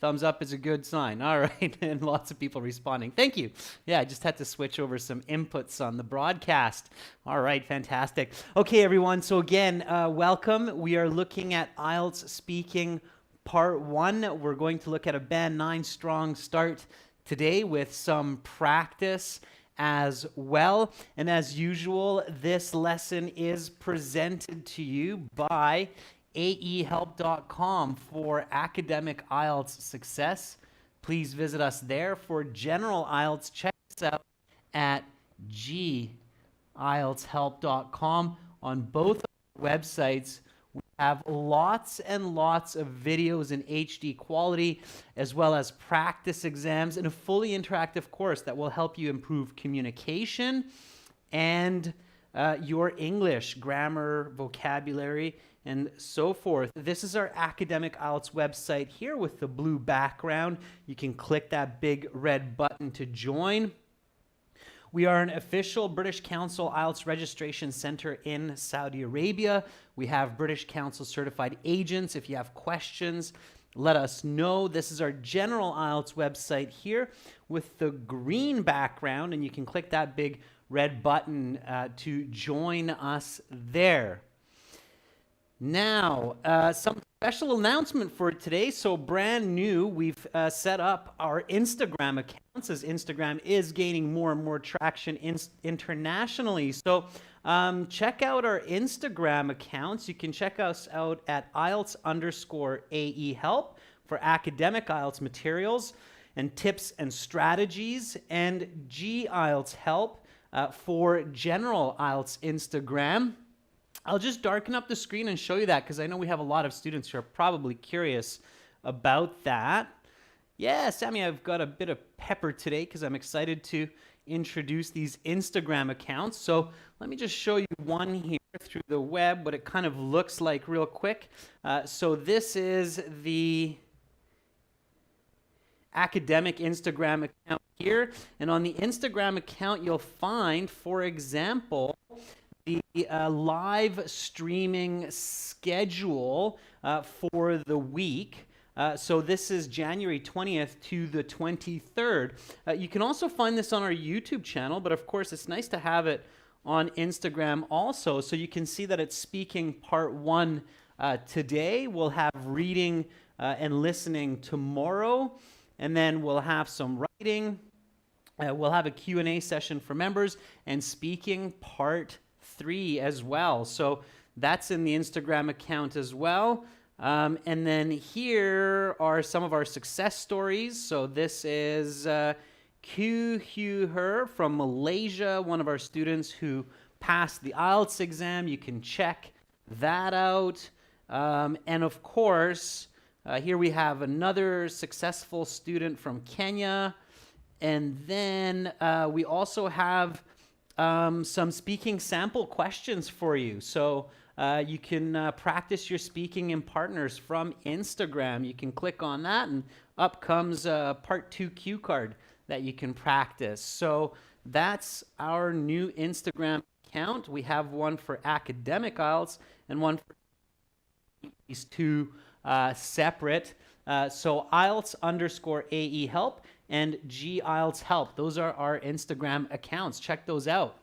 Thumbs up is a good sign. All right, and lots of people responding. Thank you. Yeah, I just had to switch over some inputs on the broadcast. All right, fantastic. Okay, everyone, so again, welcome. We are looking at IELTS speaking part 1. We're going to look at a Band 9 strong start today with some practice as well. And as usual, this lesson is presented to you by aehelp.com for academic IELTS success. Please visit us there. For general IELTS, check us out at ieltshelp.com. On both websites, we have lots and lots of videos in HD quality, as well as practice exams and a fully interactive course that will help you improve communication and your English, grammar, vocabulary, and so forth. This is our academic IELTS website here with the blue background. You can click that big red button to join. We are an official British Council IELTS registration center in Saudi Arabia. We have British Council certified agents. If you have questions, let us know. This is our general IELTS website here with the green background, and you can click that big red button to join us there. Now, some special announcement for today. So brand new, we've set up our Instagram accounts, as Instagram is gaining more and more traction internationally. So check out our Instagram accounts. You can check us out at IELTS_AEhelp for academic IELTS materials and tips and strategies, and GIELTS help for general IELTS Instagram. I'll just darken up the screen and show you that because I know we have a lot of students who are probably curious about that. Yeah, Sammy, I've got a bit of pepper today because I'm excited to introduce these Instagram accounts. So let me just show you one here through the web, what it kind of looks like real quick. So this is the academic Instagram account here. And on the Instagram account, you'll find, for example, the live streaming schedule for the week. So this is January 20th to the 23rd. You can also find this on our YouTube channel, but of course it's nice to have it on Instagram also. So you can see that it's speaking part 1 today. We'll have reading and listening tomorrow, and then we'll have some writing. We'll have a Q&A session for members and speaking part 3 as well. So that's in the Instagram account as well. And then here are some of our success stories. So this is Q Her from Malaysia, one of our students who passed the IELTS exam. You can check that out. And of course, here we have another successful student from Kenya. And then we also have some speaking sample questions for you. So you can practice your speaking in partners from Instagram. You can click on that and up comes a part 2 cue card that you can practice. So that's our new Instagram account. We have one for academic IELTS and one for these two separate. So IELTS_AEhelp and GIELTS help. Those are our Instagram accounts. Check those out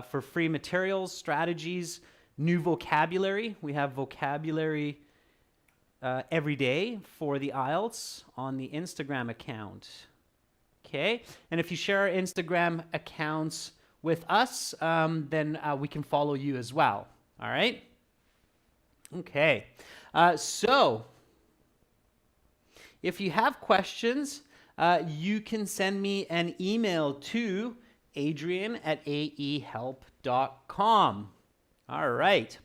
for free materials, strategies, new vocabulary. We have vocabulary every day for the IELTS on the Instagram account. Okay, and if you share our Instagram accounts with us, then we can follow you as well. All right? Okay, so if you have questions, you can send me an email to adrian@aehelp.com. All right.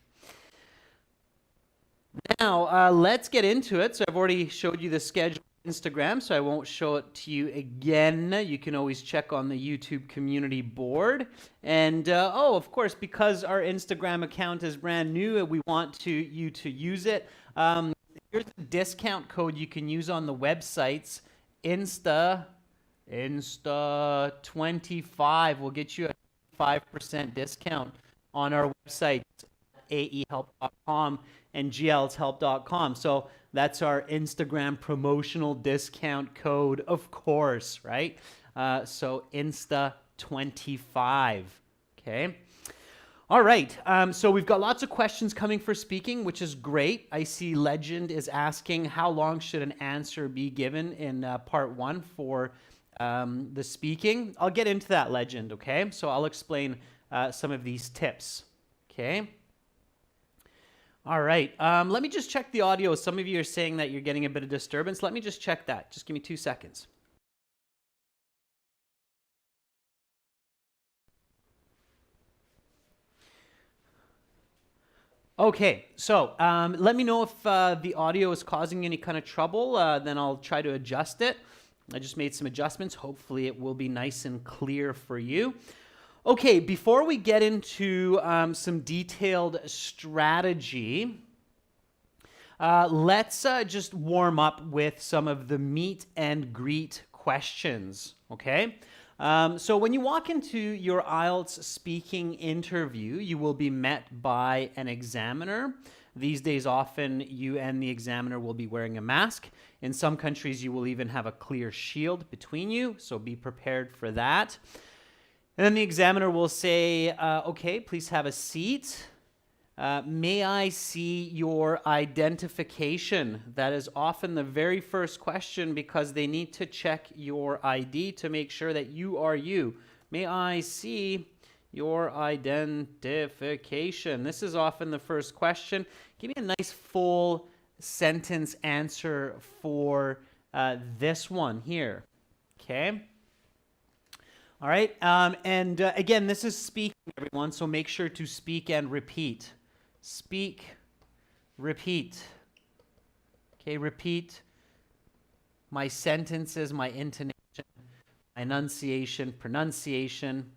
Now, let's get into it. So I've already showed you the schedule on Instagram, so I won't show it to you again. You can always check on the YouTube community board. And, of course, because our Instagram account is brand new, we want you to use it. Here's the discount code you can use on the websites. Insta25 will get you a 5% discount on our website, aehelp.com. and glshelp.com. So that's our Instagram promotional discount code, of course, right? So Insta25, okay? All right, so we've got lots of questions coming for speaking, which is great. I see Legend is asking, how long should an answer be given in part 1 for the speaking? I'll get into that, Legend, okay? So I'll explain some of these tips, okay? All right, let me just check the audio. Some of you are saying that you're getting a bit of disturbance. Let me just check that. Just give me 2 seconds. Okay, so let me know if the audio is causing any kind of trouble, then I'll try to adjust it. I just made some adjustments. Hopefully it will be nice and clear for you. Okay, before we get into some detailed strategy, let's just warm up with some of the meet and greet questions, okay? So when you walk into your IELTS speaking interview, you will be met by an examiner. These days, often you and the examiner will be wearing a mask. In some countries, you will even have a clear shield between you, so be prepared for that. And then the examiner will say, okay, please have a seat. May I see your identification? That is often the very first question because they need to check your ID to make sure that you are you. May I see your identification? This is often the first question. Give me a nice full sentence answer for this one here. Okay. All right. Again, this is speaking, everyone, so make sure to speak and repeat. Speak, repeat. Okay, repeat my sentences, my intonation, my enunciation, pronunciation.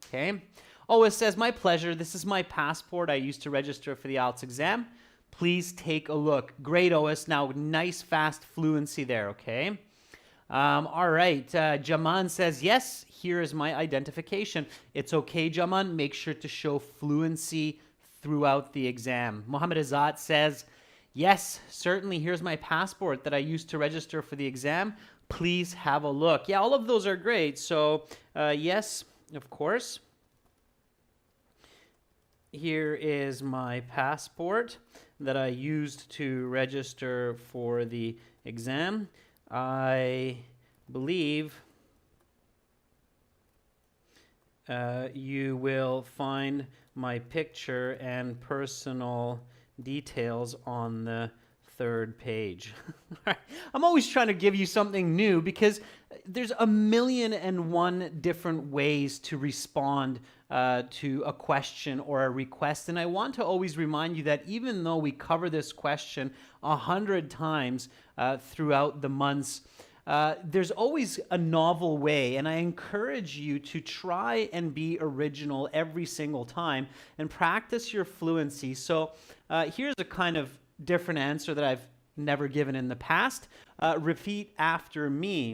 Okay. Oh, it says, my pleasure. This is my passport I used to register for the IELTS exam. Please take a look. Great, OS. Now, nice, fast fluency there, okay? All right. Jaman says, yes, here is my identification. It's okay, Jaman. Make sure to show fluency throughout the exam. Mohammed Azat says, yes, certainly, here's my passport that I used to register for the exam. Please have a look. Yeah, all of those are great. So, yes, of course. Here is my passport that I used to register for the exam. I believe you will find my picture and personal details on the 3rd page. I'm always trying to give you something new because there's 1,000,001 different ways to respond to a question or a request. And I want to always remind you that even though we cover this question 100 times throughout the months, there's always a novel way, and I encourage you to try and be original every single time and practice your fluency. So here's a kind of different answer that I've never given in the past. Repeat after me.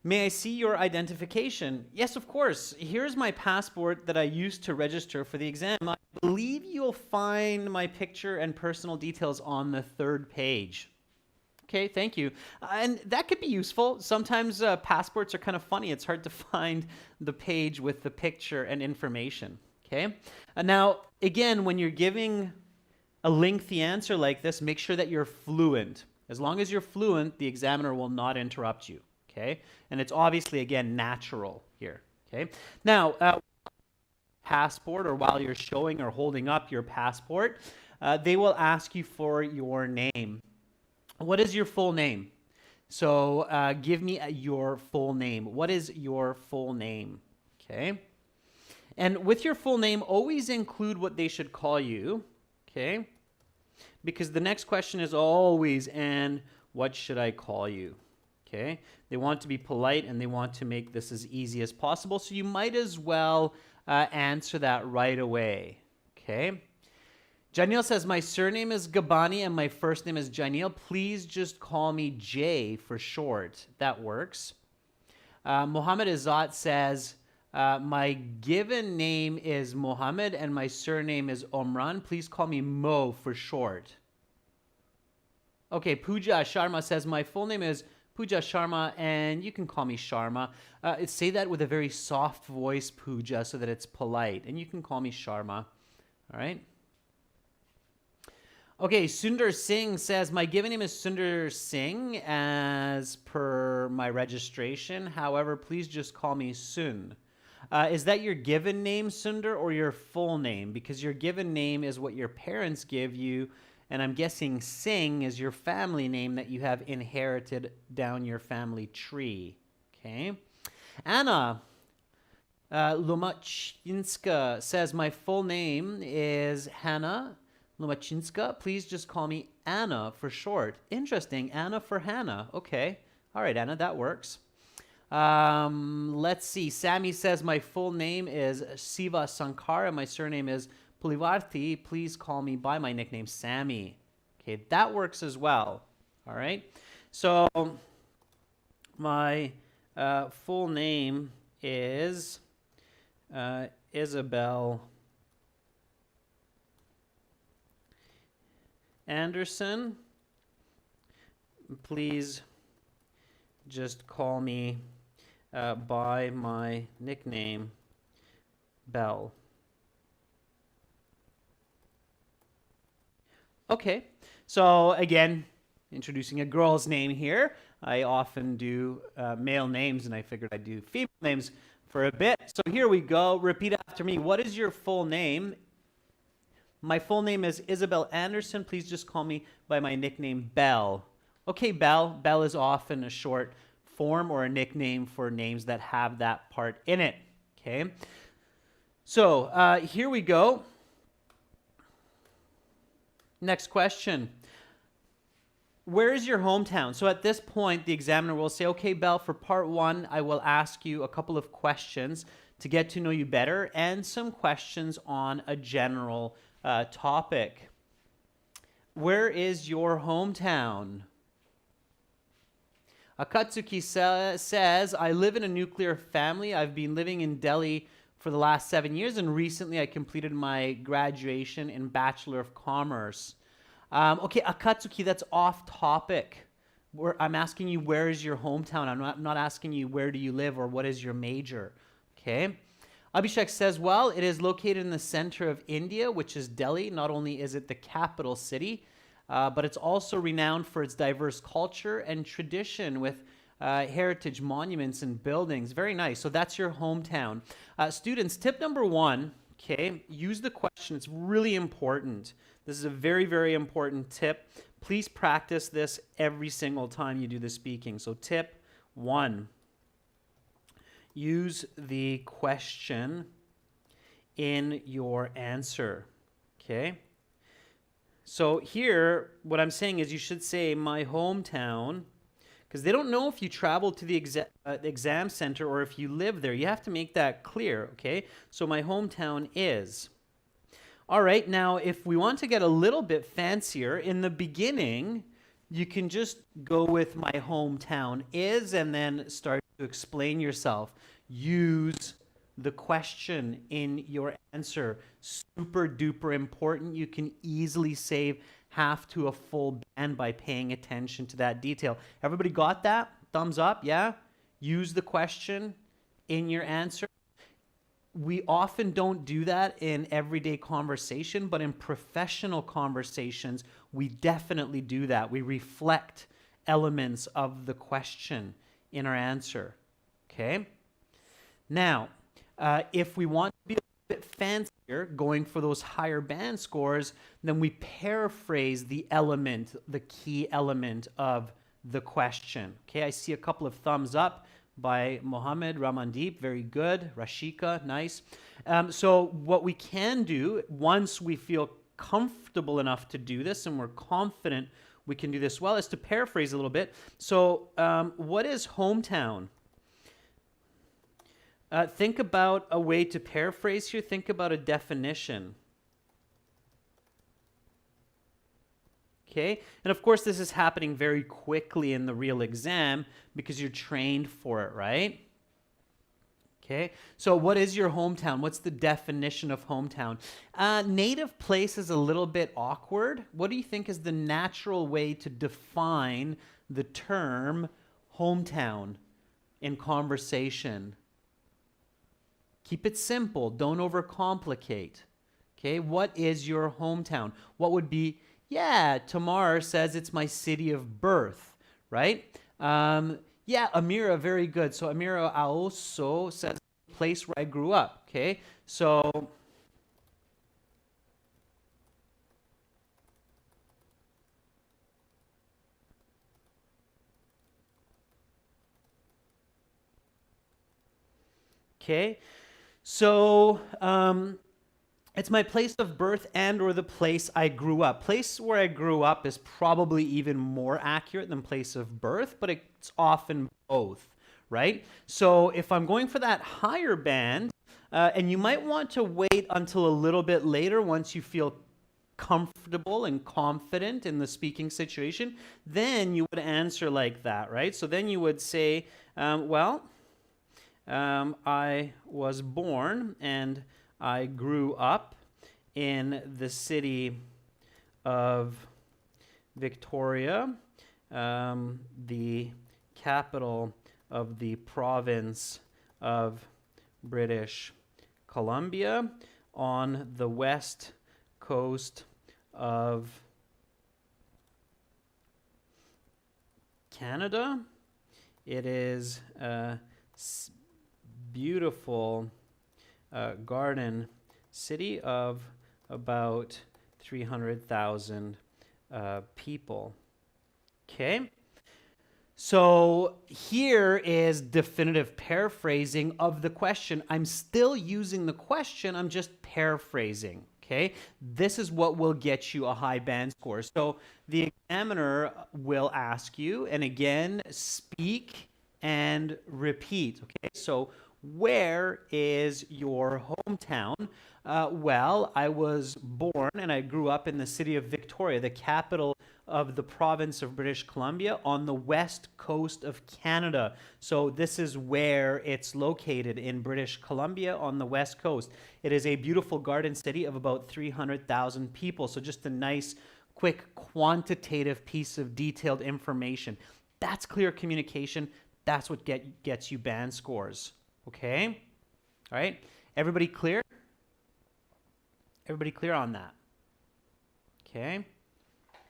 May I see your identification? Yes, of course. Here's my passport that I used to register for the exam. I believe you'll find my picture and personal details on the 3rd page. Okay, thank you. And that could be useful. Sometimes passports are kind of funny. It's hard to find the page with the picture and information. Okay. Now, again, when you're giving a lengthy answer like this, make sure that you're fluent. As long as you're fluent, the examiner will not interrupt you. Okay. And it's obviously, again, natural here. Okay. Now, passport, or while you're showing or holding up your passport, they will ask you for your name. What is your full name? So give me your full name. What is your full name? Okay. And with your full name, always include what they should call you. Okay. Because the next question is always, and what should I call you? Okay. They want to be polite and they want to make this as easy as possible. So you might as well answer that right away. Okay. Janil says, my surname is Gabani and my first name is Janil. Please just call me Jay for short. That works. Mohammed Azat says, My given name is Mohammed and my surname is Omran. Please call me Mo for short. Okay, Pooja Sharma says, my full name is Pooja Sharma, and you can call me Sharma. Say that with a very soft voice, Pooja, so that it's polite. And you can call me Sharma. All right? Okay, Sundar Singh says, my given name is Sundar Singh as per my registration. However, please just call me Sun. Is that your given name, Sundar, or your full name? Because your given name is what your parents give you, and I'm guessing Singh is your family name that you have inherited down your family tree. Okay. Anna Lumachinska says, my full name is Hannah Lumachinska. Please just call me Anna for short. Interesting. Anna for Hannah. Okay. All right, Anna, that works. Let's see. Sammy says, my full name is Siva Sankara. My surname is Pulivarthi. Please call me by my nickname, Sammy. Okay, that works as well. All right. So my full name is Isabel Anderson. Please just call me by my nickname, Belle. Okay, so again, introducing a girl's name here. I often do male names, and I figured I'd do female names for a bit. So here we go. Repeat after me. What is your full name? My full name is Isabel Anderson. Please just call me by my nickname, Belle. Okay, Belle. Belle is often a short form or a nickname for names that have that part in it. Okay, so here we go. Next question. Where is your hometown? So at this point, the examiner will say, okay, Belle, for part one, I will ask you a couple of questions to get to know you better and some questions on a general topic. Where is your hometown? Akatsuki says, I live in a nuclear family. I've been living in Delhi for the last 7 years, and recently I completed my graduation in Bachelor of Commerce. Okay, Akatsuki, that's off topic. I'm asking you, where is your hometown? I'm not asking you, where do you live or what is your major? Okay. Abhishek says, well, it is located in the center of India, which is Delhi. Not only is it the capital city, but it's also renowned for its diverse culture and tradition with heritage monuments and buildings. Very nice. So that's your hometown. Students, tip number one, okay, use the question. It's really important. This is a very, very important tip. Please practice this every single time you do the speaking. So tip one, use the question in your answer, okay? So here, what I'm saying is you should say my hometown, because they don't know if you travel to the exam center or if you live there. You have to make that clear, okay? So my hometown is. All right, now if we want to get a little bit fancier, in the beginning, you can just go with my hometown is and then start to explain yourself. Use the question in your answer. Super duper important. You can easily save half to a full band by paying attention to that detail. Everybody got that? Thumbs up, yeah? Use the question in your answer. We often don't do that in everyday conversation, but in professional conversations, we definitely do that. We reflect elements of the question in our answer, okay? Now, if we want to be a bit fancier, going for those higher band scores, then we paraphrase the element, the key element of the question. Okay, I see a couple of thumbs up by Mohammed Ramandeep, very good. Rashika, nice. So what we can do, once we feel comfortable enough to do this and we're confident we can do this well, is to paraphrase a little bit. So what is hometown? Think about a way to paraphrase here. Think about a definition. Okay, and of course this is happening very quickly in the real exam because you're trained for it, right? Okay, so what is your hometown? What's the definition of hometown? Native place is a little bit awkward. What do you think is the natural way to define the term hometown in conversation? Keep it simple. Don't overcomplicate. Okay, what is your hometown? What would be, yeah, Tamar says it's my city of birth, right? Yeah, Amira, very good. So Amira also says the place where I grew up, okay? So okay. So it's my place of birth and or the place I grew up. Place where I grew up is probably even more accurate than place of birth, but it's often both, right? So if I'm going for that higher band, and you might want to wait until a little bit later once you feel comfortable and confident in the speaking situation, then you would answer like that, right? So then you would say, I was born and I grew up in the city of Victoria, the capital of the province of British Columbia, on the west coast of Canada. It is a beautiful garden city of about 300,000 people. Okay. So here is definitive paraphrasing of the question. I'm still using the question, I'm just paraphrasing. Okay, this is what will get you a high band score. So the examiner will ask you, and again, speak and repeat. Okay, so where is your hometown? Well, I was born and I grew up in the city of Victoria, the capital of the province of British Columbia, on the west coast of Canada. So this is where it's located, in British Columbia on the west coast. It is a beautiful garden city of about 300,000 people. So just a nice, quick, quantitative piece of detailed information. That's clear communication. That's what gets you band scores. Okay? All right? Everybody clear? Everybody clear on that? Okay.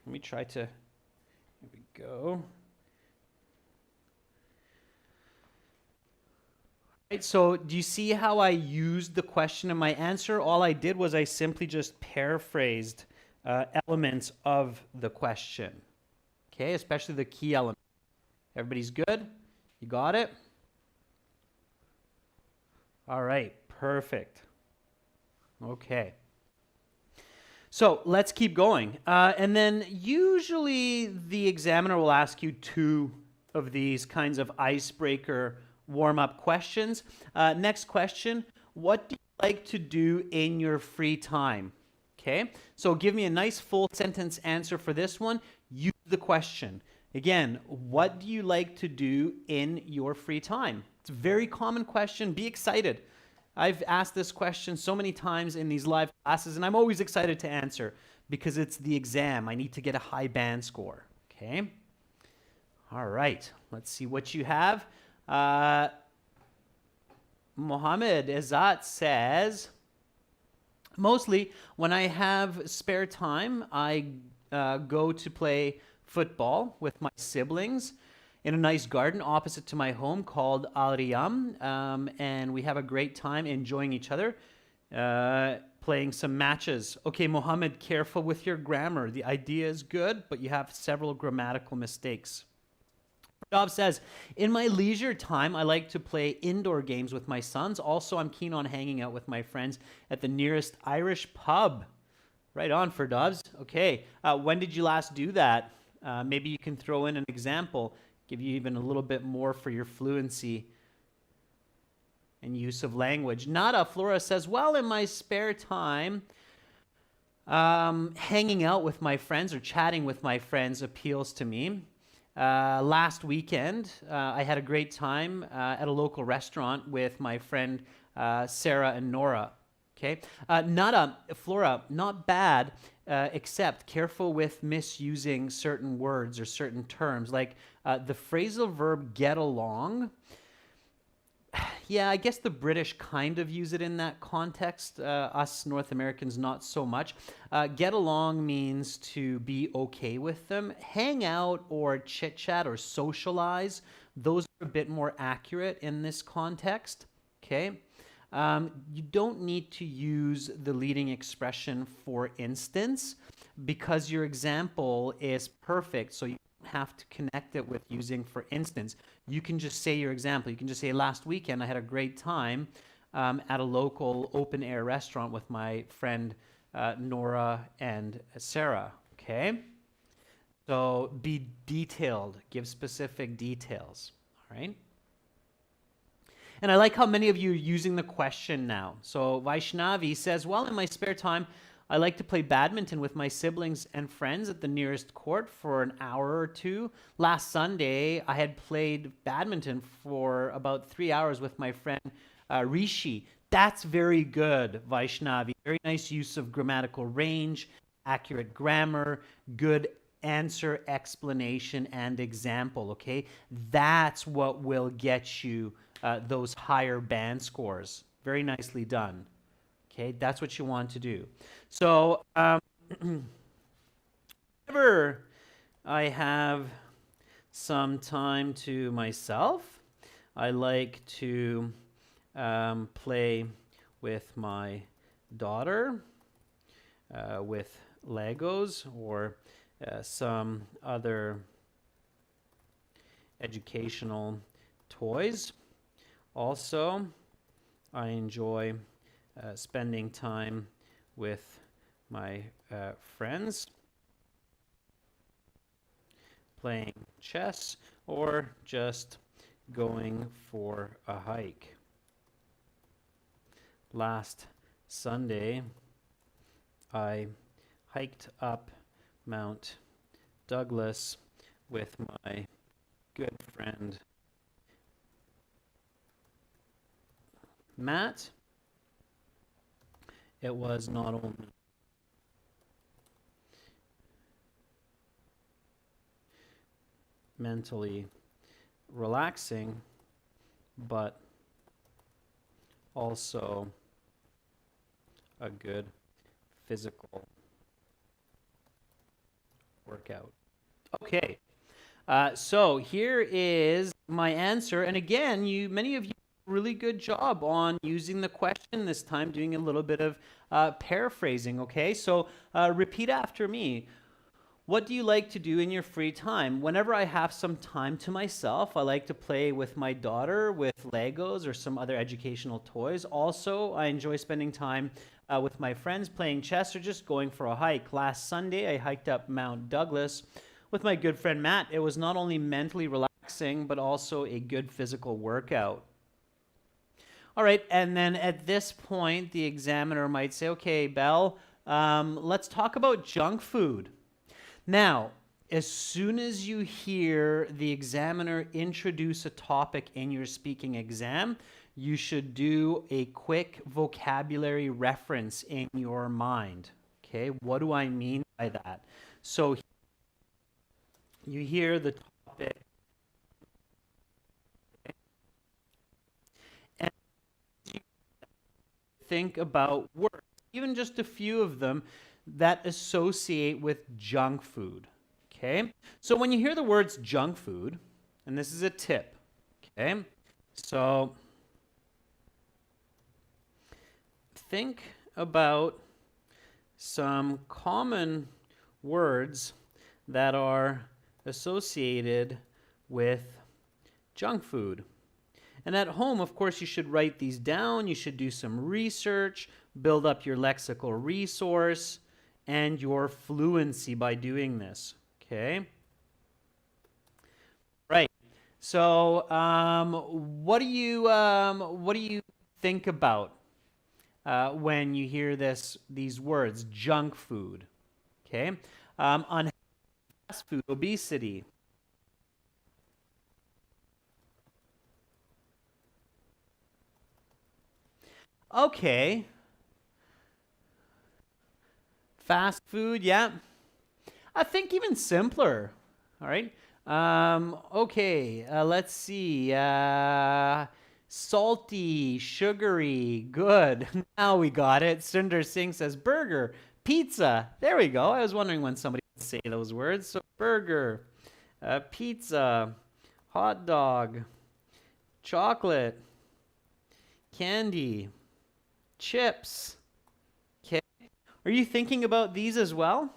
Let me try to, here we go. All right, so do you see how I used the question in my answer? All I did was I simply just paraphrased elements of the question. Okay, especially the key elements. Everybody's good? You got it? All right, perfect. Okay. So let's keep going. And then usually the examiner will ask you two of these kinds of icebreaker warm-up questions. Next question, what do you like to do in your free time? Okay, so give me a nice full sentence answer for this one. Use the question. Again, what do you like to do in your free time? It's a very common question. Be excited. I've asked this question so many times in these live classes, and I'm always excited to answer because it's the exam. I need to get a high band score. Okay? All right. Let's see what you have. Mohammed Izzat says, mostly when I have spare time, I go to play football with my siblings in a nice garden opposite to my home called Al Riyam, and we have a great time enjoying each other, playing some matches. Okay, Mohammed, careful with your grammar. The idea is good, but you have several grammatical mistakes. Dov says, in my leisure time, I like to play indoor games with my sons. Also, I'm keen on hanging out with my friends at the nearest Irish pub. Right on, for Doves. Okay, when did you last do that? Maybe you can throw in an example, give you even a little bit more for your fluency and use of language. Nada Flora says, well, in my spare time, hanging out with my friends or chatting with my friends appeals to me. Last weekend, I had a great time at a local restaurant with my friend Sarah and Nora. Okay, Flora, not bad, except careful with misusing certain words or certain terms, like the phrasal verb "get along." Yeah, I guess the British kind of use it in that context. Us North Americans, not so much. Get along means to be okay with them. Hang out or chit chat or socialize, those are a bit more accurate in this context. Okay. You don't need to use the leading expression for instance because your example is perfect. So you don't have to connect it with using for instance. You can just say your example. You can just say, last weekend I had a great time at a local open air restaurant with my friend Nora and Sarah. Okay? So be detailed, give specific details. All right? And I like how many of you are using the question now. So Vaishnavi says, well, in my spare time, I like to play badminton with my siblings and friends at the nearest court for an hour or two. Last Sunday, I had played badminton for about 3 hours with my friend Rishi. That's very good, Vaishnavi. Very nice use of grammatical range, accurate grammar, good answer, explanation, and example, okay? That's what will get you those higher band scores. Very nicely done. Okay, that's what you want to do. So, whenever I have some time to myself, I like to play with my daughter with Legos or some other educational toys. Also, I enjoy spending time with my friends, playing chess, or just going for a hike. Last Sunday, I hiked up Mount Douglas with my good friend Matt. It was not only mentally relaxing, but also a good physical workout. Okay, so here is my answer. And again, many of you really good job on using the question this time, doing a little bit of paraphrasing, okay? So repeat after me. What do you like to do in your free time? Whenever I have some time to myself, I like to play with my daughter with Legos or some other educational toys. Also, I enjoy spending time with my friends playing chess or just going for a hike. Last Sunday, I hiked up Mount Douglas with my good friend Matt. It was not only mentally relaxing, but also a good physical workout. All right, and then at this point, the examiner might say, okay, Belle, let's talk about junk food. Now, as soon as you hear the examiner introduce a topic in your speaking exam, you should do a quick vocabulary reference in your mind. Okay, what do I mean by that? So you hear the topic, and you think about words, even just a few of them that associate with junk food. Okay, so when you hear the words junk food, and this is a tip, okay, so think about some common words that are associated with junk food. And at home, of course, you should write these down. You should do some research, build up your lexical resource and your fluency by doing this. Okay? Right. So, what do you think about when you hear these words, junk food? Okay? On fast food, obesity. Okay. Fast food, yeah. I think even simpler. All right. Okay, let's see. Salty, sugary, good. Now we got it. Sundar Singh says burger, pizza. There we go. I was wondering when somebody would say those words. So burger, pizza, hot dog, chocolate, candy, chips. Okay. Are you thinking about these as well?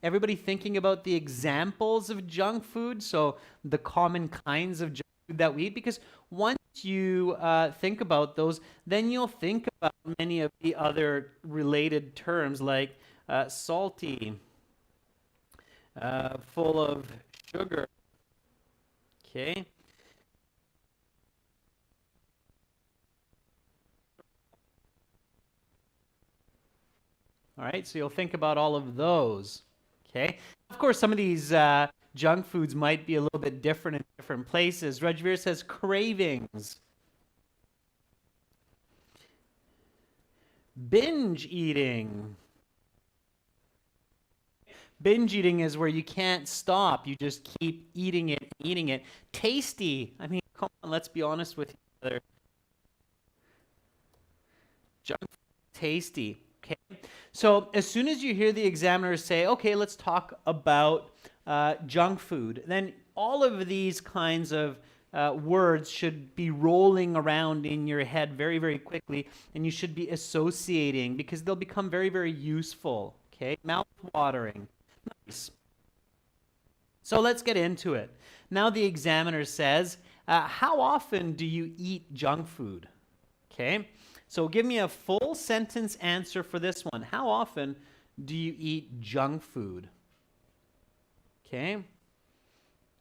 Everybody thinking about the examples of junk food, so the common kinds of junk food that we eat, because once you think about those, then you'll think about many of the other related terms like salty, full of sugar. Okay. All right, so you'll think about all of those. Okay. Of course, some of these junk foods might be a little bit different in different places. Rajveer says cravings, binge eating. Binge eating is where you can't stop. You just keep eating it, eating it. Tasty. I mean, come on, let's be honest with each other. Junk food, tasty. Okay. So as soon as you hear the examiner say, okay, let's talk about junk food, then all of these kinds of words should be rolling around in your head very, very quickly, and you should be associating because they'll become very, very useful. Okay. Mouth watering. Nice. So let's get into it. Now the examiner says, how often do you eat junk food? Okay. So give me a full sentence answer for this one. How often do you eat junk food? Okay.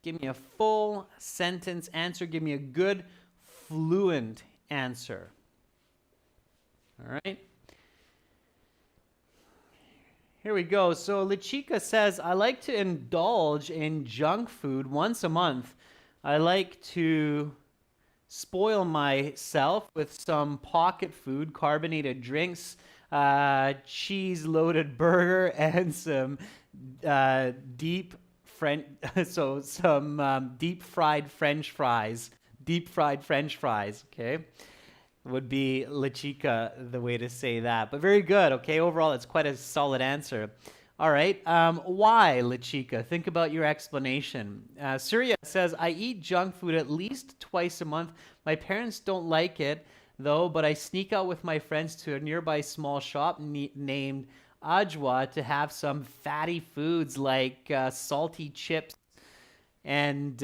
Give me a full sentence answer. Give me a good fluent answer. All right. Here we go. So Lachika says, I like to indulge in junk food once a month. I like to spoil myself with some pocket food, carbonated drinks, cheese-loaded burger, and some deep French, so some deep fried French fries. Deep fried French fries. Okay, would be La Chica the way to say that. But very good. Okay, overall, it's quite a solid answer. All right. Why, La Chica? Think about your explanation. Surya says, I eat junk food at least twice a month. My parents don't like it, though, but I sneak out with my friends to a nearby small shop named Ajwa to have some fatty foods like salty chips and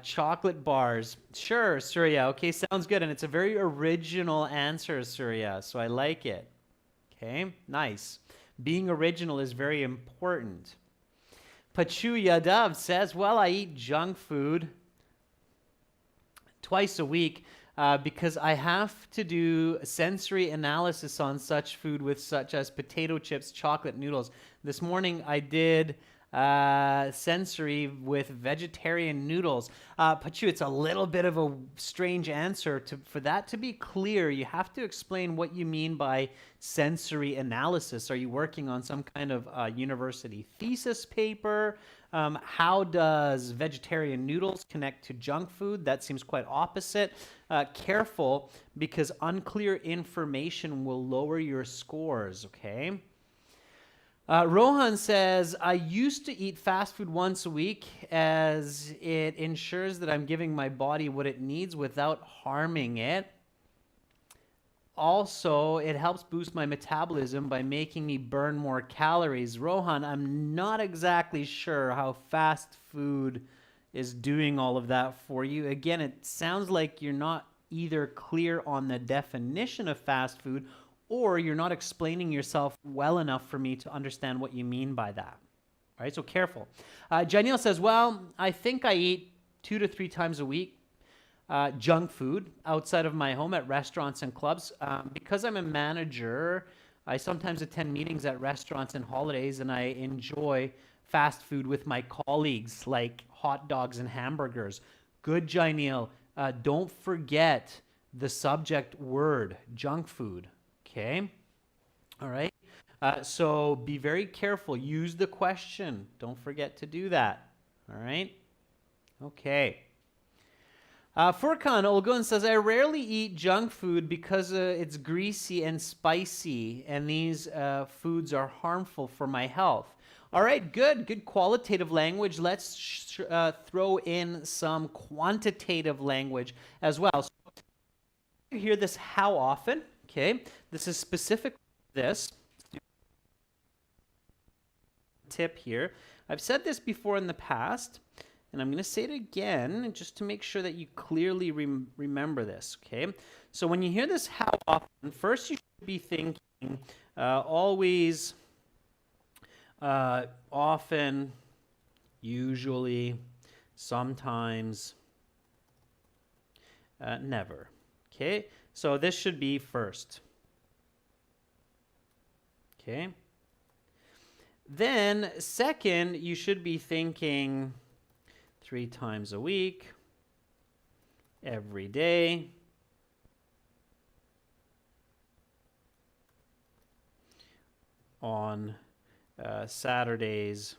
chocolate bars. Sure, Surya. Okay, sounds good. And it's a very original answer, Surya, so I like it. Okay, nice. Being original is very important. Pachu Yadav says, well, I eat junk food twice a week because I have to do sensory analysis on such food with such as potato chips, chocolate noodles. This morning I did sensory with vegetarian noodles. Pachu, it's a little bit of a strange answer. For that to be clear, you have to explain what you mean by sensory analysis. Are you working on some kind of university thesis paper? How does vegetarian noodles connect to junk food? That seems quite opposite. Careful, because unclear information will lower your scores, okay? Rohan says, I used to eat fast food once a week as it ensures that I'm giving my body what it needs without harming it. Also, it helps boost my metabolism by making me burn more calories. Rohan, I'm not exactly sure how fast food is doing all of that for you. Again, it sounds like you're not either clear on the definition of fast food or you're not explaining yourself well enough for me to understand what you mean by that. All right, so careful. Janelle says, well, I think I eat 2 to 3 times a week junk food outside of my home at restaurants and clubs. Because I'm a manager, I sometimes attend meetings at restaurants and holidays, and I enjoy fast food with my colleagues, like hot dogs and hamburgers. Good, Janelle. Don't forget the subject word, junk food. Okay? All right? So be very careful. Use the question. Don't forget to do that. All right? Okay. Furkan Olgun says, I rarely eat junk food because it's greasy and spicy, and these foods are harmful for my health. All right, good. Good qualitative language. Let's throw in some quantitative language as well. So you hear this how often? Okay, this is specific to this. Tip here. I've said this before in the past, and I'm going to say it again just to make sure that you clearly remember this, okay? So when you hear this how often, first you should be thinking always, often, usually, sometimes, never, okay? So this should be first, okay? Then second, you should be thinking 3 times a week, every day, on Saturdays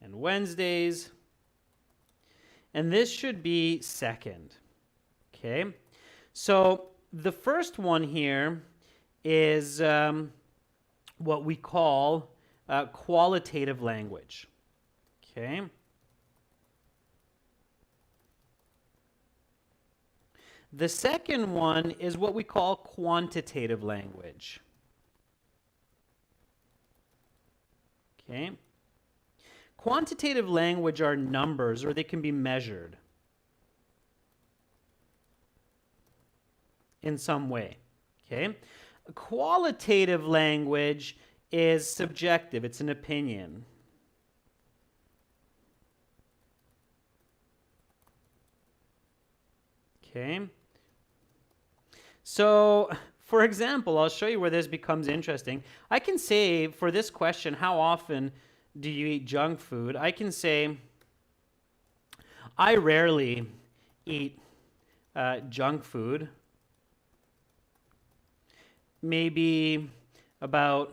and Wednesdays, and this should be second. Okay, so the first one here is what we call qualitative language. Okay. The second one is what we call quantitative language. Okay. Quantitative language are numbers, or they can be measured in some way. Okay. Qualitative language is subjective. It's an opinion. Okay. So, for example, I'll show you where this becomes interesting. I can say for this question, how often do you eat junk food? I can say, I rarely eat junk food. Maybe about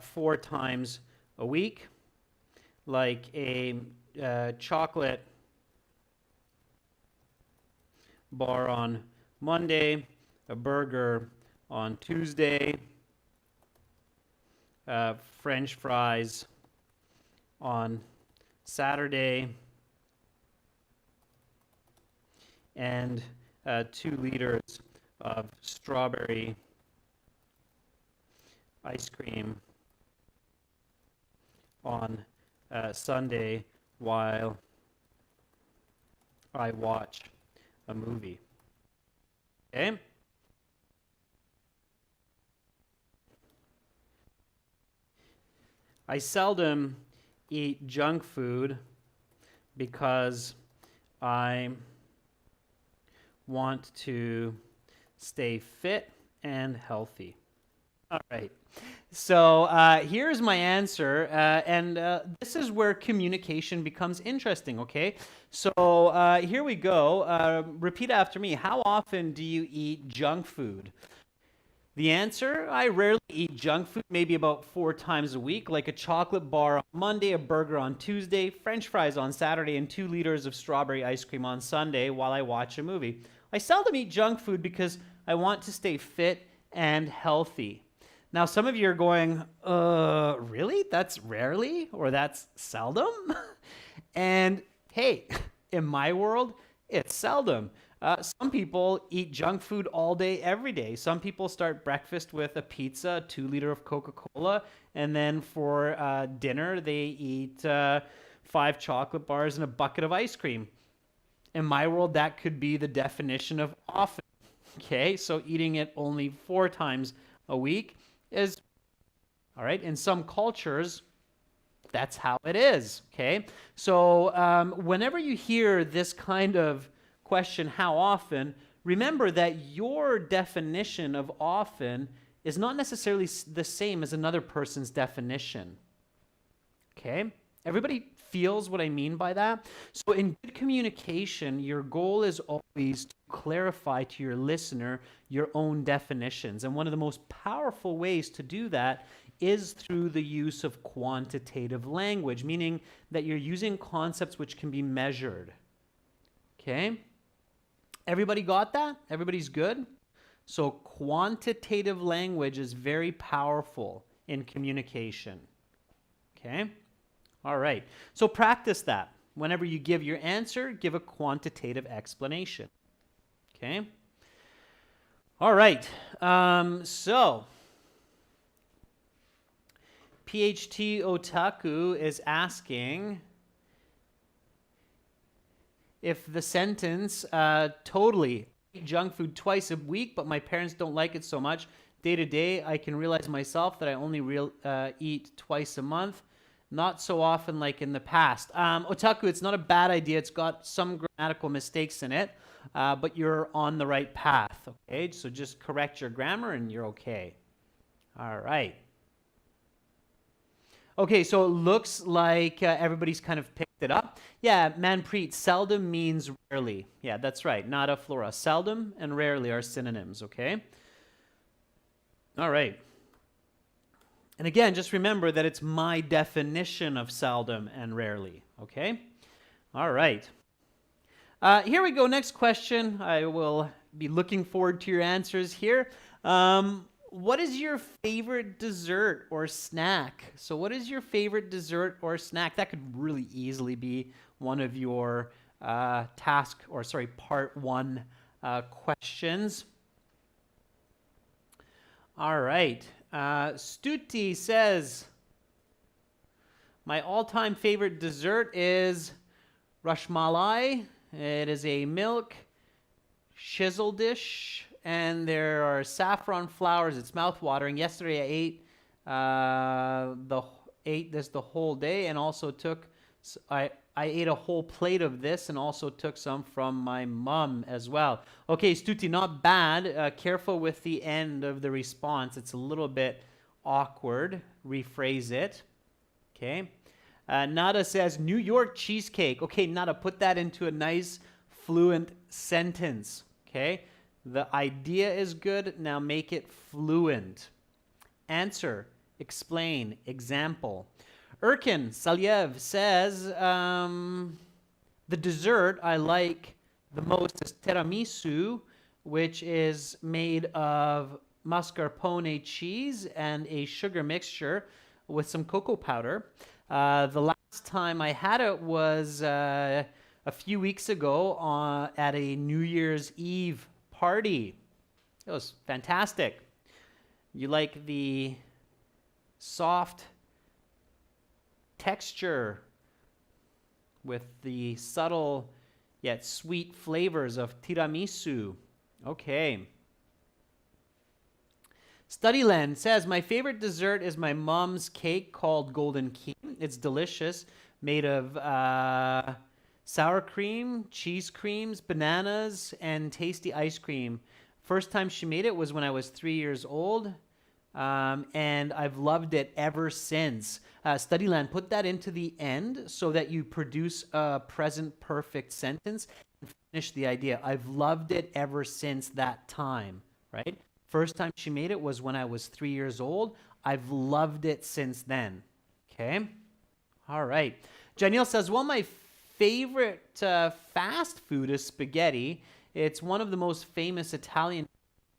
4 times a week, like a chocolate bar on Monday, a burger on Tuesday, French fries on Saturday, and 2 liters of strawberry ice cream on Sunday while I watch a movie. Okay? I seldom eat junk food because I want to stay fit and healthy. All right. So here's my answer, and this is where communication becomes interesting, okay? So here we go. Repeat after me. How often do you eat junk food? The answer, I rarely eat junk food, maybe about 4 times a week, like a chocolate bar on Monday, a burger on Tuesday, French fries on Saturday, and 2 liters of strawberry ice cream on Sunday while I watch a movie. I seldom eat junk food because I want to stay fit and healthy. Now, some of you are going, really? That's rarely? Or that's seldom? And hey, in my world, it's seldom. Some people eat junk food all day, every day. Some people start breakfast with a pizza, a 2 liter of Coca-Cola, and then for dinner, they eat 5 chocolate bars and a bucket of ice cream. In my world, that could be the definition of often. Okay, so eating it only 4 times a week is, all right, in some cultures, that's how it is, okay? So whenever you hear this kind of question, how often, remember that your definition of often is not necessarily the same as another person's definition, okay? Everybody feels what I mean by that? So in good communication, your goal is always to clarify to your listener your own definitions. And one of the most powerful ways to do that is through the use of quantitative language, meaning that you're using concepts which can be measured. Okay? Everybody got that? Everybody's good? So quantitative language is very powerful in communication. Okay? All right. So practice that. Whenever you give your answer, give a quantitative explanation. Okay? All right. So PHT Otaku is asking if the sentence, totally, eat junk food twice a week, but my parents don't like it so much. Day to day, I can realize myself that I only eat twice a month, not so often like in the past. Otaku, it's not a bad idea. It's got some grammatical mistakes in it, but you're on the right path, okay? So just correct your grammar and you're okay. All right. Okay, so it looks like everybody's kind of picked it up. Yeah, Manpreet, seldom means rarely. Yeah, that's right. Nada flora. Seldom and rarely are synonyms, okay? All right. And again, just remember that it's my definition of seldom and rarely, okay? All right. Here we go. Next question. I will be looking forward to your answers here. What is your favorite dessert or snack? So what is your favorite dessert or snack? That could really easily be one of your part one questions. All right. Stuti says, my all-time favorite dessert is Rashmalai. It is a milk chisel dish, and there are saffron flowers. It's mouth-watering. Yesterday I ate this the whole day, and also I ate a whole plate of this, and also took some from my mom as well. Okay, Stuti, not bad. Careful with the end of the response. It's a little bit awkward. Rephrase it. Okay. Nada says New York cheesecake. Okay, Nada, put that into a nice fluent sentence. Okay. The idea is good. Now make it fluent. Answer, explain, example. Erkin Salyev says, the dessert I like the most is tiramisu, which is made of mascarpone cheese and a sugar mixture with some cocoa powder. The last time I had it was a few weeks ago at a New Year's Eve party. It was fantastic. You like the soft texture with the subtle yet sweet flavors of tiramisu. Okay. Studyland says, my favorite dessert is my mom's cake called Golden Key. It's delicious, made of sour cream, cheese creams, bananas, and tasty ice cream. First time she made it was when I was 3 years old, and I've loved it ever since. Studyland, put that into the end so that you produce a present perfect sentence and finish the idea. I've loved it ever since that time, right? First time she made it was when I was 3 years old. I've loved it since then. Okay? All right. Janelle says, well, my favorite fast food is spaghetti. It's one of the most famous Italian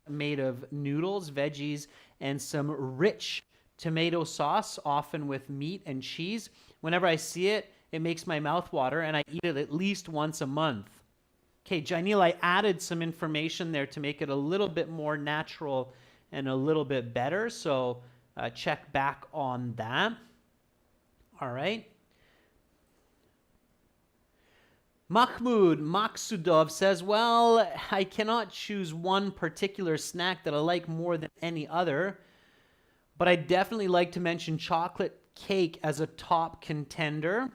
made of noodles, veggies, and some rich tomato sauce, often with meat and cheese. Whenever I see it, it makes my mouth water, and I eat it at least once a month. Okay, Janelle, I added some information there to make it a little bit more natural and a little bit better, so check back on that. All right. Mahmoud Maksudov says, well, I cannot choose one particular snack that I like more than any other, but I definitely like to mention chocolate cake as a top contender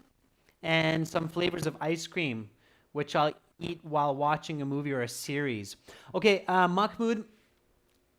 and some flavors of ice cream, which I'll eat while watching a movie or a series. Okay, Mahmoud,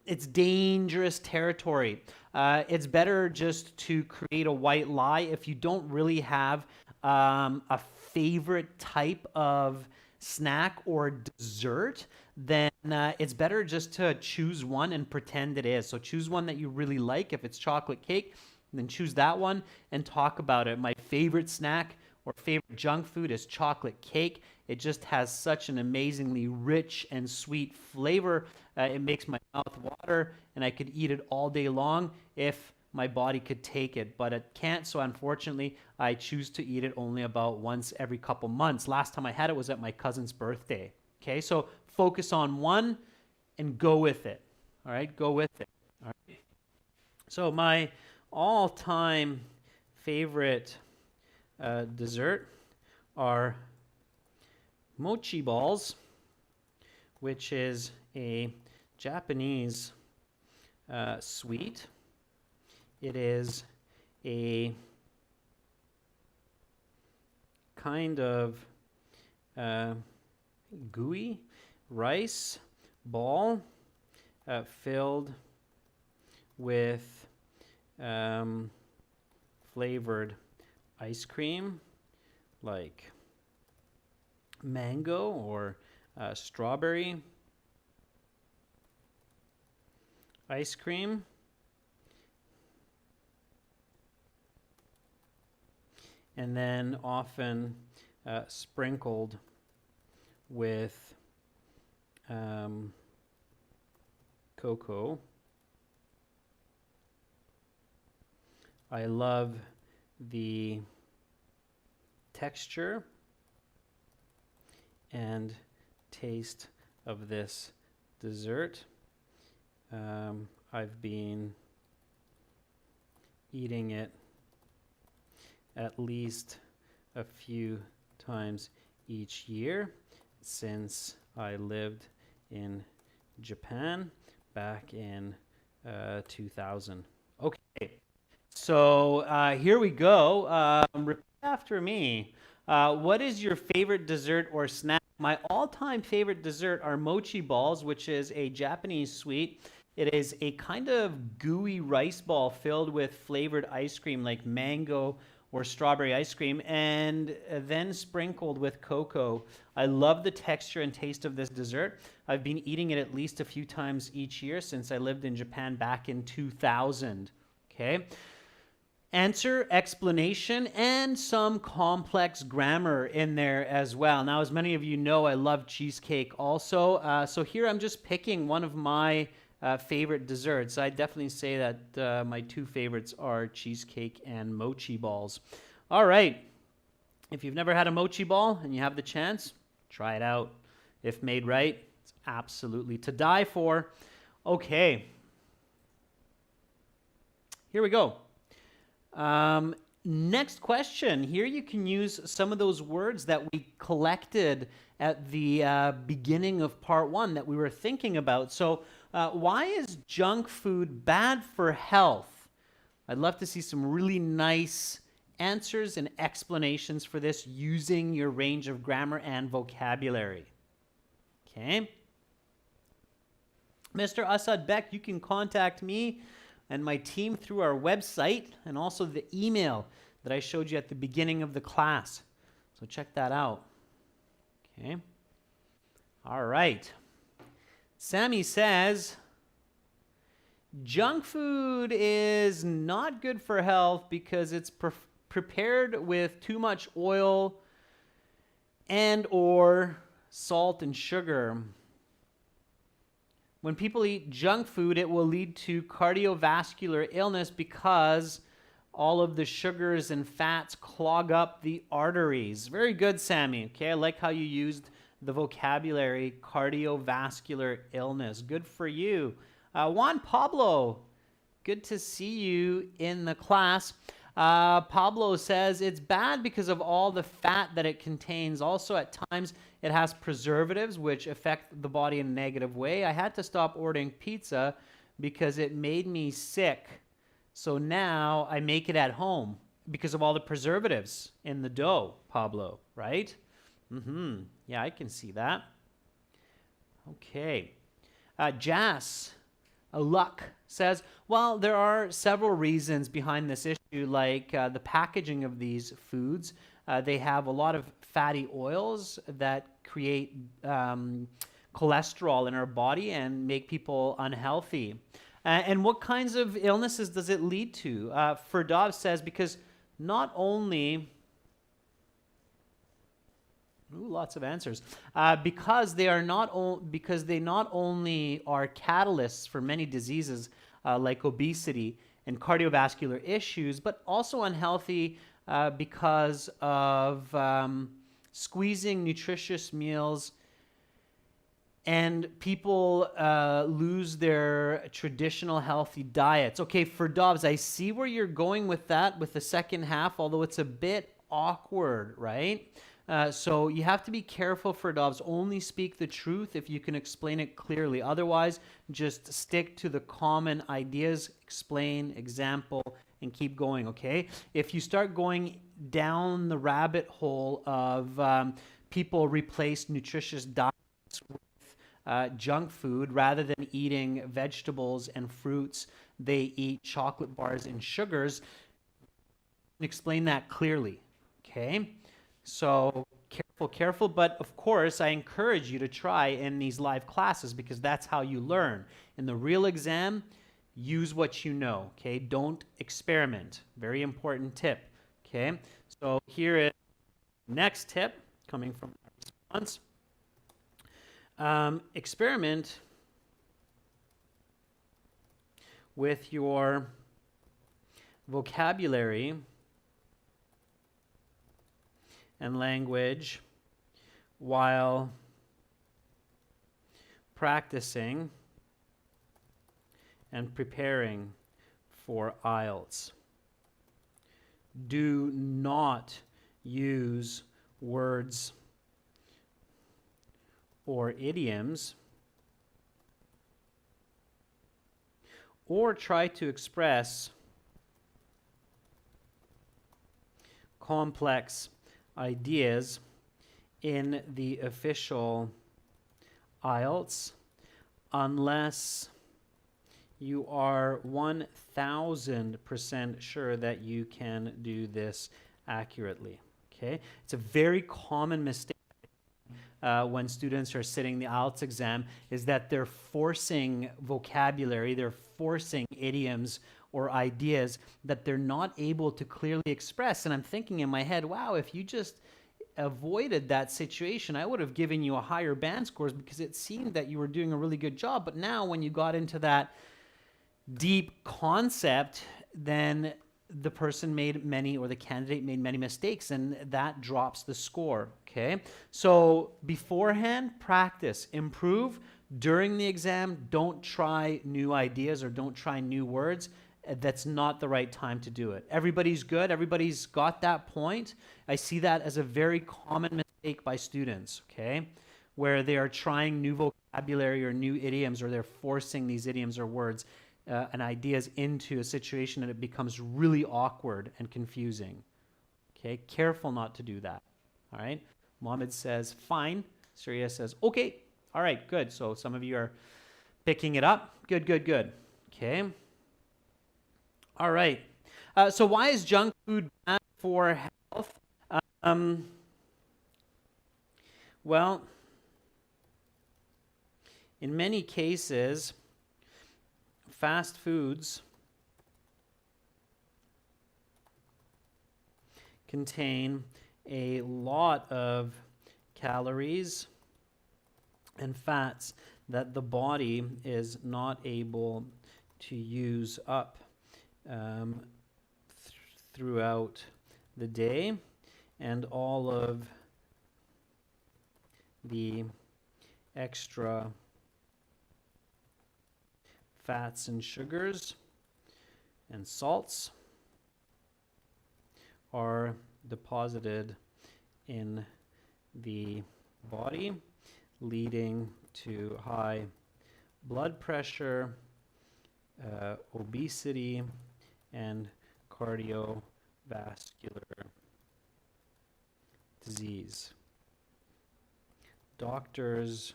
it's dangerous territory. It's better just to create a white lie if you don't really have a favorite type of snack or dessert. Then it's better just to choose one and pretend it is. So choose one that you really like. If it's chocolate cake, then choose that one and talk about it. My favorite snack or favorite junk food is chocolate cake. It just has such an amazingly rich and sweet flavor. It makes my mouth water, and I could eat it all day long if my body could take it, but it can't. So unfortunately, I choose to eat it only about once every couple months. Last time I had it was at my cousin's birthday. Okay, so focus on one and go with it. All right, go with it. All right. So my all-time favorite dessert are mochi balls, which is a Japanese sweet. It is a kind of gooey rice ball filled with flavored ice cream like mango or strawberry ice cream, and then often sprinkled with cocoa. I love the texture and taste of this dessert. I've been eating it at least a few times each year since I lived in Japan back in 2000. Okay, so here we go. Repeat after me. What is your favorite dessert or snack? My all-time favorite dessert are mochi balls, which is a Japanese sweet. It is a kind of gooey rice ball filled with flavored ice cream like mango or strawberry ice cream, and then sprinkled with cocoa. I love the texture and taste of this dessert. I've been eating it at least a few times each year since I lived in Japan back in 2000. Okay. Answer, explanation, and some complex grammar in there as well. Now, as many of you know, I love cheesecake also. So here I'm just picking one of my favorite desserts. I definitely say that my two favorites are cheesecake and mochi balls. All right. If you've never had a mochi ball and you have the chance, try it out. If made right, it's absolutely to die for. Okay. Here we go. Next question. Here you can use some of those words that we collected at the beginning of part one that we were thinking about. So why is junk food bad for health? I'd love to see some really nice answers and explanations for this using your range of grammar and vocabulary. Okay. Mr. Asad Beck, you can contact me and my team through our website and also the email that I showed you at the beginning of the class. So check that out. Okay. All right. Sammy says, junk food is not good for health because it's prepared with too much oil and or salt and sugar. When people eat junk food, it will lead to cardiovascular illness because all of the sugars and fats clog up the arteries. Very good, Sammy. Okay, I like how you used the vocabulary cardiovascular illness. Good for you. Juan Pablo, good to see you in the class. Pablo says it's bad because of all the fat that it contains. Also, at times, it has preservatives which affect the body in a negative way. I had to stop ordering pizza because it made me sick. So now I make it at home because of all the preservatives in the dough, Pablo, right? Yeah, I can see that. Okay. Jas, Luck says, well, there are several reasons behind this issue, like the packaging of these foods. They have a lot of fatty oils that create cholesterol in our body and make people unhealthy. And what kinds of illnesses does it lead to? Ferdov says, because not only lots of answers. Because they not only are catalysts for many diseases like obesity and cardiovascular issues, but also unhealthy because of squeezing nutritious meals, and people lose their traditional healthy diets. Okay, for Dobbs, I see where you're going with that, with the second half, although it's a bit awkward, right? So you have to be careful for Dobbs. Only speak the truth if you can explain it clearly. Otherwise, just stick to the common ideas, explain, example, and keep going, okay? If you start going down the rabbit hole of people replace nutritious diets with junk food rather than eating vegetables and fruits, they eat chocolate bars and sugars. Explain that clearly, okay? So careful, but of course I encourage you to try in these live classes because that's how you learn. In the real exam, use what you know, okay? Don't experiment. Very important tip, okay? So here is next tip coming from our response. Experiment with your vocabulary and language while practicing and preparing for IELTS. Do not use words or idioms or try to express complex ideas in the official IELTS unless you are 1000% sure that you can do this accurately. Okay? It's a very common mistake when students are sitting the IELTS exam is that they're forcing vocabulary, they're forcing idioms or ideas that they're not able to clearly express. And I'm thinking in my head, wow, if you just avoided that situation, I would have given you a higher band scores because it seemed that you were doing a really good job. But now when you got into that deep concept, then the person made many, or the candidate made many mistakes, and that drops the score, okay? So beforehand, practice, improve. During the exam, don't try new ideas or don't try new words. That's not the right time to do it. Everybody's good. Everybody's got that point. I see that as a very common mistake by students, okay? Where they are trying new vocabulary or new idioms, or they're forcing these idioms or words and ideas into a situation, and it becomes really awkward and confusing. Okay, careful not to do that. All right, Mohammed says, fine. Surya says, okay. All right, good. So some of you are picking it up. Good. Okay. All right. So why is junk food bad for health? Well, in many cases, fast foods contain a lot of calories and fats that the body is not able to use up throughout the day, and all of the extra fats and sugars and salts are deposited in the body, leading to high blood pressure, obesity, and cardiovascular disease. Doctors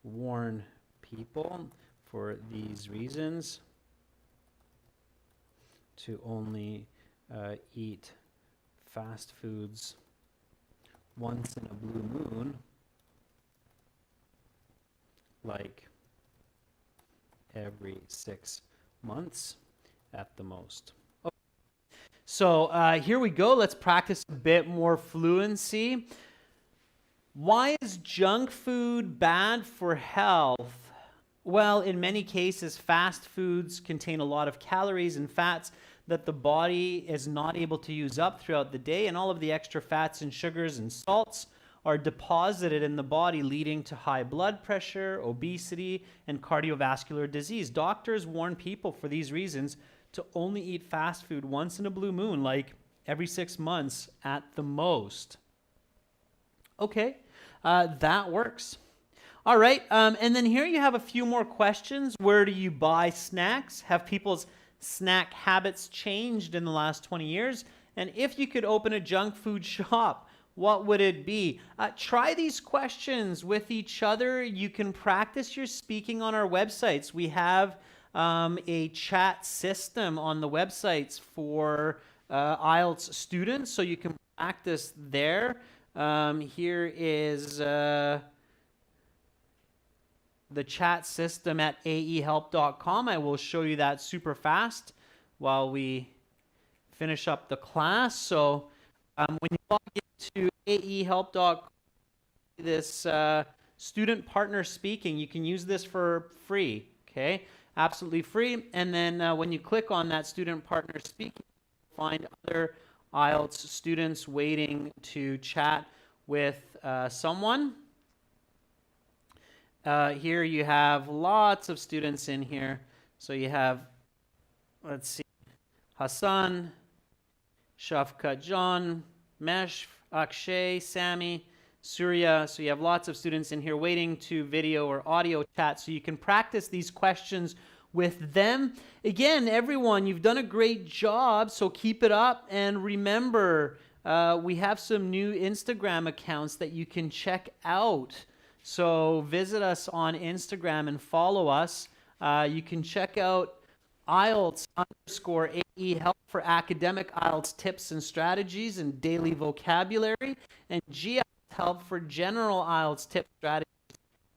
warn people for these reasons, to only eat fast foods once in a blue moon, like every 6 months at the most. Okay. So here we go. Let's practice a bit more fluency. Why is junk food bad for health? Well, in many cases, fast foods contain a lot of calories and fats that the body is not able to use up throughout the day, and all of the extra fats and sugars and salts are deposited in the body, leading to high blood pressure, obesity, and cardiovascular disease. Doctors warn people for these reasons to only eat fast food once in a blue moon, like every 6 months at the most. Okay, that works. All right, and then here you have a few more questions. Where do you buy snacks? Have people's snack habits changed in the last 20 years? And if you could open a junk food shop, what would it be? Try these questions with each other. You can practice your speaking on our websites. We have a chat system on the websites for IELTS students, so you can practice there. Here is the chat system at aehelp.com. I will show you that super while we finish up the class. So when you log into aehelp.com, this student partner speaking, you can use this for free, okay? Absolutely free. And then when you click on that student partner speaking, you'll find other IELTS students waiting to chat with someone. Here you have lots of students in here. So you have, let's see, Hassan, Shafkat John, Mesh, Akshay, Sammy, Surya. So you have lots of students in here waiting to video or audio chat, so you can practice these questions with them. Again, everyone, you've done a great job, so keep it up. And remember, we have some new Instagram accounts that you can check out. So visit us on Instagram and follow us. You can check out IELTS_AE Help for academic IELTS tips and strategies and daily vocabulary, and GIELTS Help for general IELTS tips, strategies,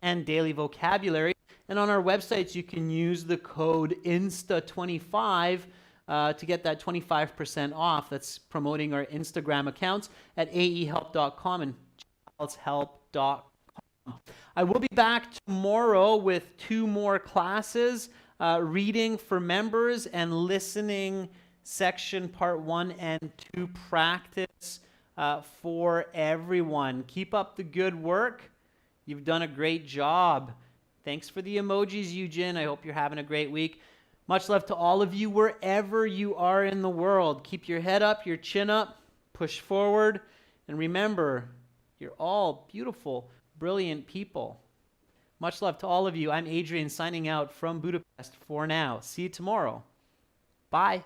and daily vocabulary. And on our websites, you can use the code INSTA25 to get that 25% off. That's promoting our Instagram accounts at aehelp.com and gieltshelp.com. I will be back tomorrow with 2 more classes, reading for members and listening section part 1 and 2 practice for everyone. Keep up the good work. You've done a great job. Thanks for the emojis, Eugene. I hope you're having a great week. Much love to all of you wherever you are in the world. Keep your head up, your chin up, push forward, and remember, you're all beautiful, brilliant people. Much love to all of you. I'm Adrian signing out from Budapest for now. See you tomorrow. Bye.